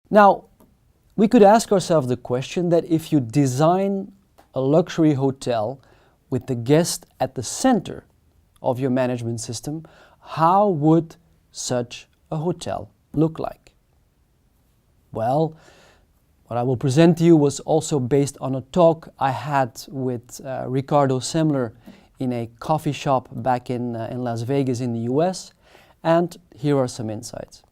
Now, we could ask ourselves the question that if you design a luxury hotel with the guest at the center of your management system, how would such a hotel look like? Well, what I will present to you was also based on a talk I had with Ricardo Semler in a coffee shop back in Las Vegas in the US, and here are some insights.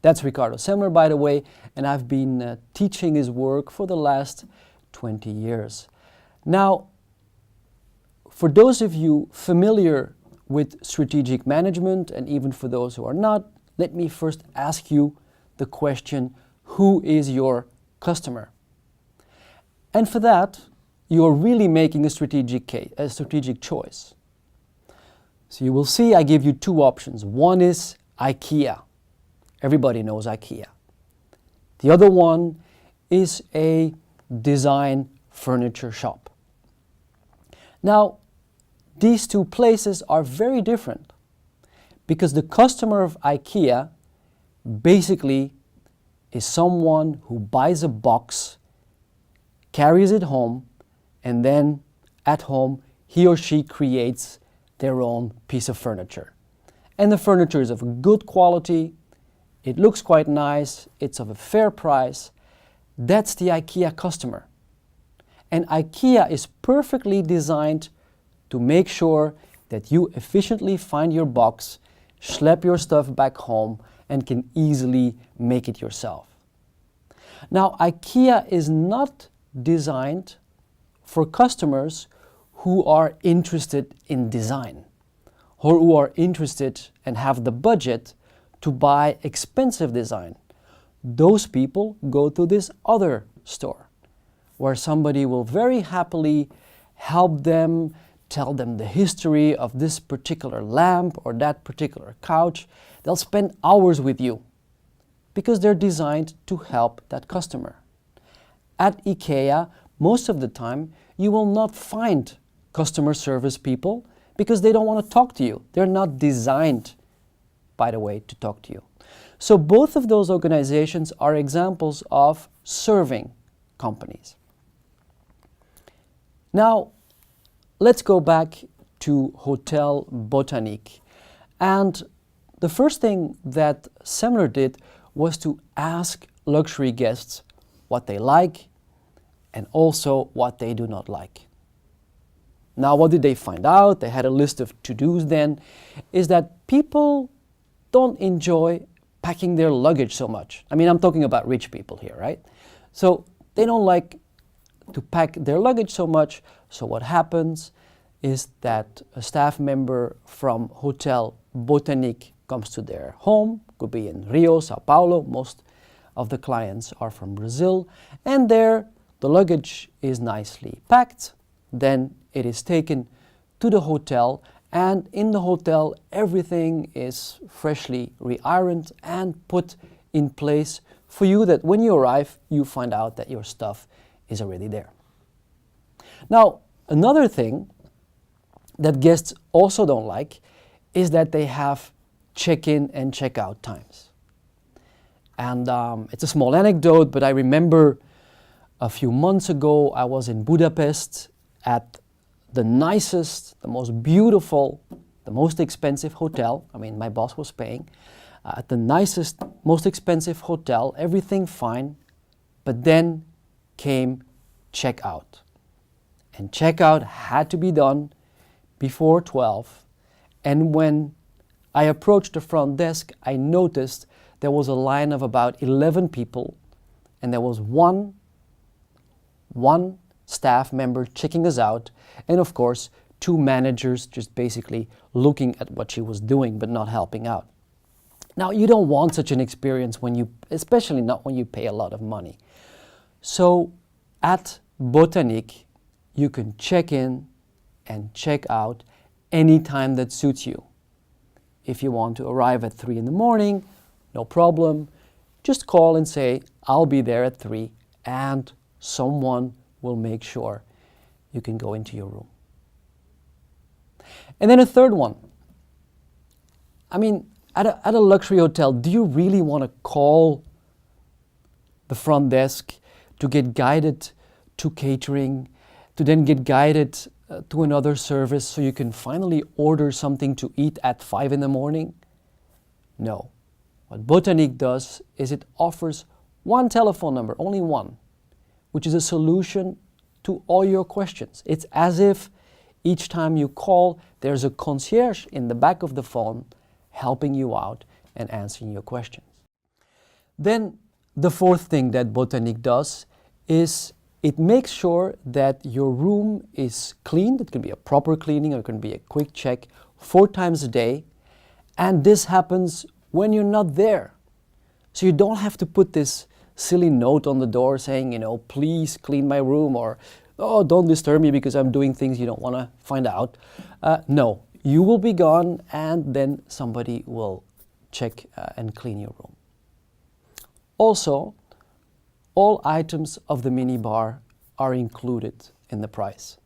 That's Ricardo Semler, by the way, and I've been teaching his work for the last 20 years. Now, for those of you familiar with strategic management, and even for those who are not, let me first ask you the question, who is your customer? And for that, you're really making a strategic choice. So you will see I give you two options. One is IKEA. Everybody knows IKEA. The other one is a design furniture shop. Now, these two places are very different because the customer of IKEA basically is someone who buys a box, carries it home, and then at home he or she creates their own piece of furniture. And the furniture is of good quality, it looks quite nice, it's of a fair price. That's the IKEA customer. And IKEA is perfectly designed to make sure that you efficiently find your box, schlep your stuff back home, and can easily make it yourself. Now, IKEA is not designed for customers who are interested in design or who are interested and have the budget to buy expensive design. Those people go to this other store where somebody will very happily help them, tell them the history of this particular lamp or that particular couch. They'll spend hours with you because they're designed to help that customer. At IKEA, most of the time, you will not find customer service people because they don't want to talk to you. They're not designed, by the way, to talk to you. So both of those organizations are examples of serving companies. Now, let's go back to Hotel Botanique. And the first thing that Semler did was to ask luxury guests what they like and also what they do not like. Now, what did they find out? They had a list of to-dos then, is that people don't enjoy packing their luggage so much. I mean, I'm talking about rich people here, right? So they don't like to pack their luggage so much. So what happens is that a staff member from Hotel Botanique comes to their home, could be in Rio, Sao Paulo, most of the clients are from Brazil, and there the luggage is nicely packed, then it is taken to the hotel, and in the hotel everything is freshly re-ironed and put in place for you that when you arrive you find out that your stuff is already there. Now, another thing that guests also don't like is that they have check-in and check-out times. And it's a small anecdote, but I remember a few months ago I was in Budapest at the nicest, the most beautiful, the most expensive hotel. I mean, my boss was paying. At the nicest, most expensive hotel, everything fine, but then came checkout. And checkout had to be done before 12. And when I approached the front desk, I noticed there was a line of about 11 people, and there was one staff member checking us out, and of course, two managers just basically looking at what she was doing but not helping out. Now, you don't want such an experience especially not when you pay a lot of money. So at Botanique, you can check in and check out any time that suits you. If you want to arrive at 3 in the morning, no problem. Just call and say, I'll be there at 3, and someone will make sure you can go into your room. And then a third one. I mean, at a luxury hotel, do you really want to call the front desk, to get guided to catering, to then get guided to another service so you can finally order something to eat at 5 in the morning? No. What Botanique does is it offers one telephone number, only one, which is a solution to all your questions. It's as if each time you call, there's a concierge in the back of the phone helping you out and answering your questions. Then the fourth thing that Botanique does is it makes sure that your room is cleaned. It can be a proper cleaning or it can be a quick check 4 times a day. And this happens when you're not there. So you don't have to put this silly note on the door saying, please clean my room, or, oh, don't disturb me because I'm doing things you don't want to find out. No, you will be gone and then somebody will check and clean your room. Also, all items of the minibar are included in the price.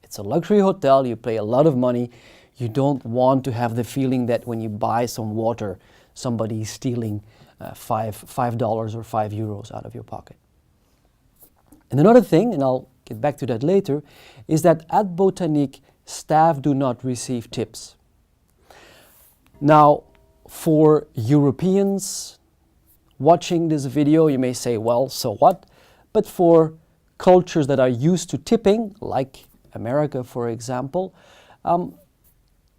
It's a luxury hotel, you pay a lot of money. You don't want to have the feeling that when you buy some water, somebody is stealing $5 or €5 out of your pocket. And another thing, and I'll get back to that later, is that at Botanique, staff do not receive tips. Now, for Europeans watching this video, you may say, well, so what? But for cultures that are used to tipping, like America, for example,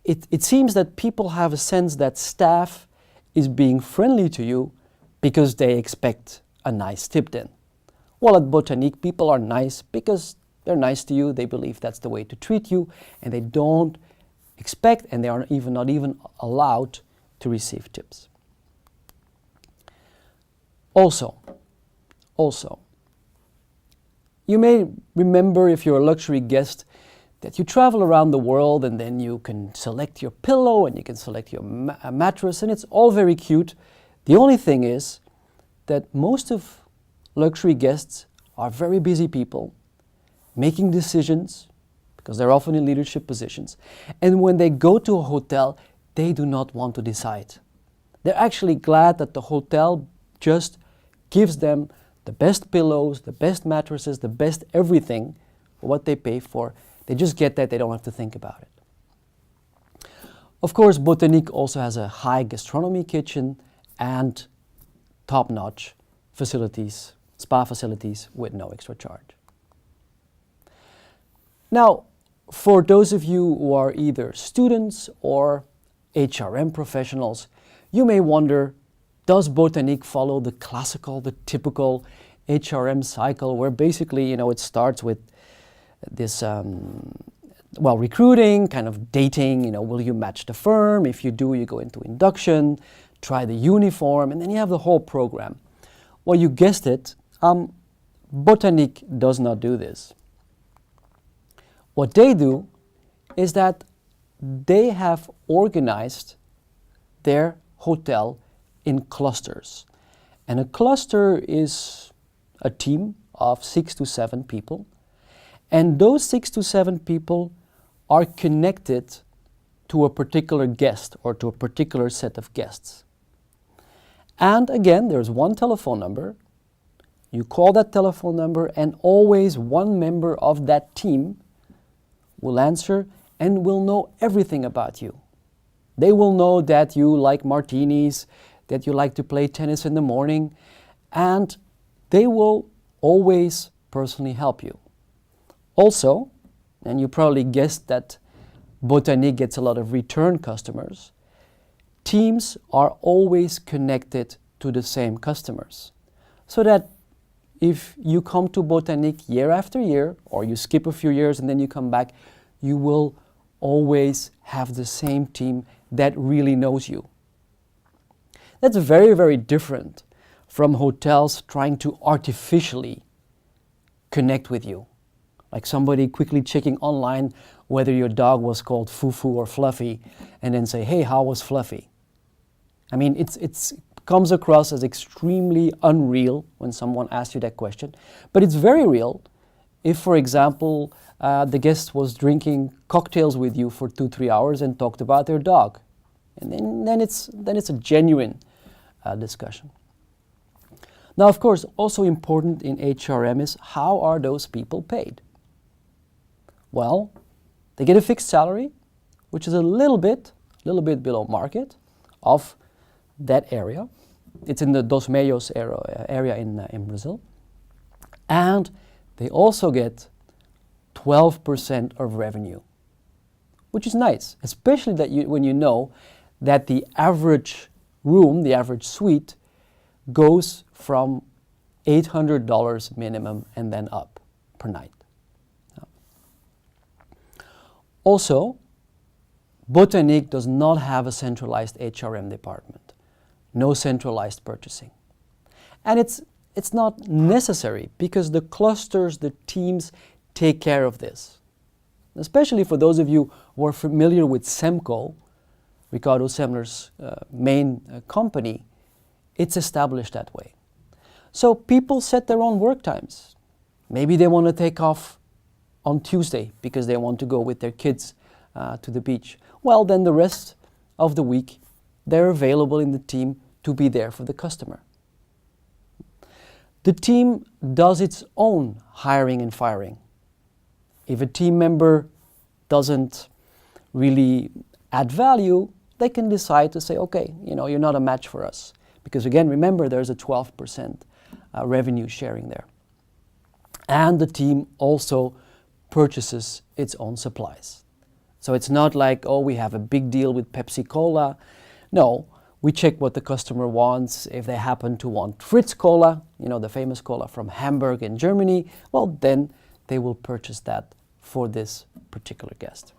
it seems that people have a sense that staff is being friendly to you because they expect a nice tip then. Well, at Botanique, people are nice because they're nice to you, they believe that's the way to treat you, and they don't expect, and they are not even allowed to receive tips. Also, you may remember, if you're a luxury guest, that you travel around the world and then you can select your pillow and you can select your mattress, and it's all very cute. The only thing is that most of luxury guests are very busy people making decisions because they're often in leadership positions. And when they go to a hotel, they do not want to decide. They're actually glad that the hotel just gives them the best pillows, the best mattresses, the best everything for what they pay for. They just get that, they don't have to think about it. Of course, Botanique also has a high gastronomy kitchen and top-notch facilities, spa facilities with no extra charge. Now, for those of you who are either students or HRM professionals, you may wonder, does Botanique follow the classical, the typical HRM cycle where basically, it starts with this, recruiting, kind of dating, will you match the firm? If you do, you go into induction, try the uniform, and then you have the whole program. Well, you guessed it, Botanique does not do this. What they do is that they have organized their hotel in clusters. And a cluster is a team of 6 to 7 people. And those 6 to 7 people are connected to a particular guest or to a particular set of guests. And again, there's one telephone number. You call that telephone number and always one member of that team will answer and will know everything about you. They will know that you like martinis, that you like to play tennis in the morning, and they will always personally help you. Also, and you probably guessed that Botanique gets a lot of return customers, teams are always connected to the same customers. So that if you come to Botanique year after year, or you skip a few years and then you come back, you will always have the same team that really knows you. That's very, very different from hotels trying to artificially connect with you. Like somebody quickly checking online whether your dog was called Fufu or Fluffy and then say, hey, how was Fluffy? I mean, it comes across as extremely unreal when someone asks you that question, but it's very real if, for example, the guest was drinking cocktails with you for 2-3 hours and talked about their dog. And then it's a genuine discussion. Now, of course, also important in HRM is how are those people paid? Well, they get a fixed salary, which is a little bit below market of that area. It's in the Dos Meios area in Brazil. And they also get 12% of revenue, which is nice, especially when you know that the average room, the average suite, goes from $800 minimum and then up per night. Also, Botanique does not have a centralized HRM department, no centralized purchasing. And it's not necessary because the clusters, the teams take care of this. Especially for those of you who are familiar with Semco, Ricardo Semler's main company, it's established that way. So people set their own work times. Maybe they want to take off on Tuesday because they want to go with their kids to the beach. Well, then the rest of the week, they're available in the team to be there for the customer. The team does its own hiring and firing. If a team member doesn't really add value, they can decide to say, okay, you're not a match for us. Because again, remember, there's a 12% revenue sharing there. And the team also purchases its own supplies. So it's not like, oh, we have a big deal with Pepsi Cola. No, we check what the customer wants. If they happen to want Fritz Cola, the famous cola from Hamburg in Germany, well, then they will purchase that for this particular guest.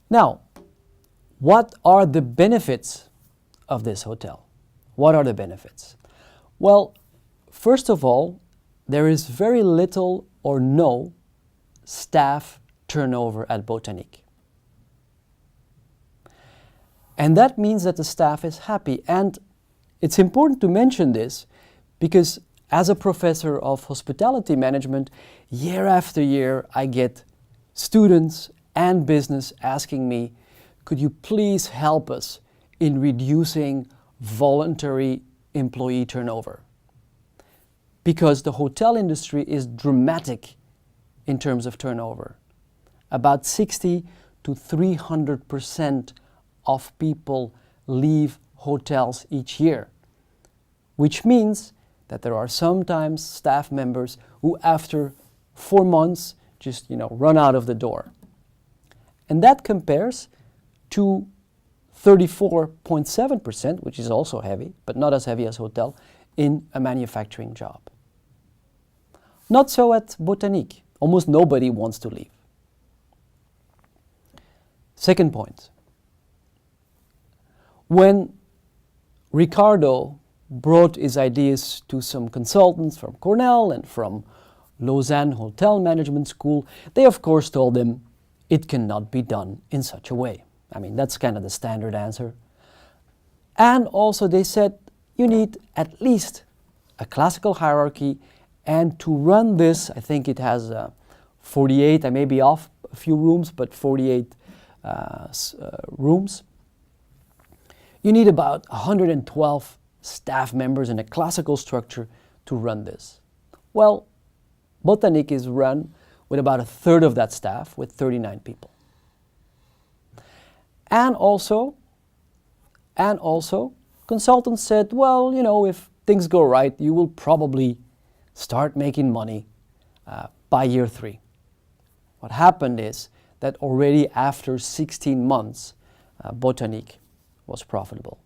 Now, what are the benefits of this hotel? What are the benefits? Well, first of all, there is very little or no staff turnover at Botanique. And that means that the staff is happy. And it's important to mention this because as a professor of hospitality management, year after year, I get students and business asking me, could you please help us in reducing voluntary employee turnover? Because the hotel industry is dramatic in terms of turnover. About 60 to 300% of people leave hotels each year, which means that there are sometimes staff members who after 4 months just run out of the door. And that compares to 34.7%, which is also heavy, but not as heavy as hotel, in a manufacturing job. Not so at Botanique. Almost nobody wants to leave. Second point. When Ricardo brought his ideas to some consultants from Cornell and from Lausanne Hotel Management School, they of course told him it cannot be done in such a way. I mean, that's kind of the standard answer. And also they said you need at least a classical hierarchy, and to run this, I think it has 48, I may be off a few rooms, but 48 rooms. You need about 112 staff members in a classical structure to run this. Well, Botanique is run with about a third of that staff, with 39 people. And also, consultants said, well, if things go right, you will probably start making money by year 3. What happened is that already after 16 months, Botanique was profitable.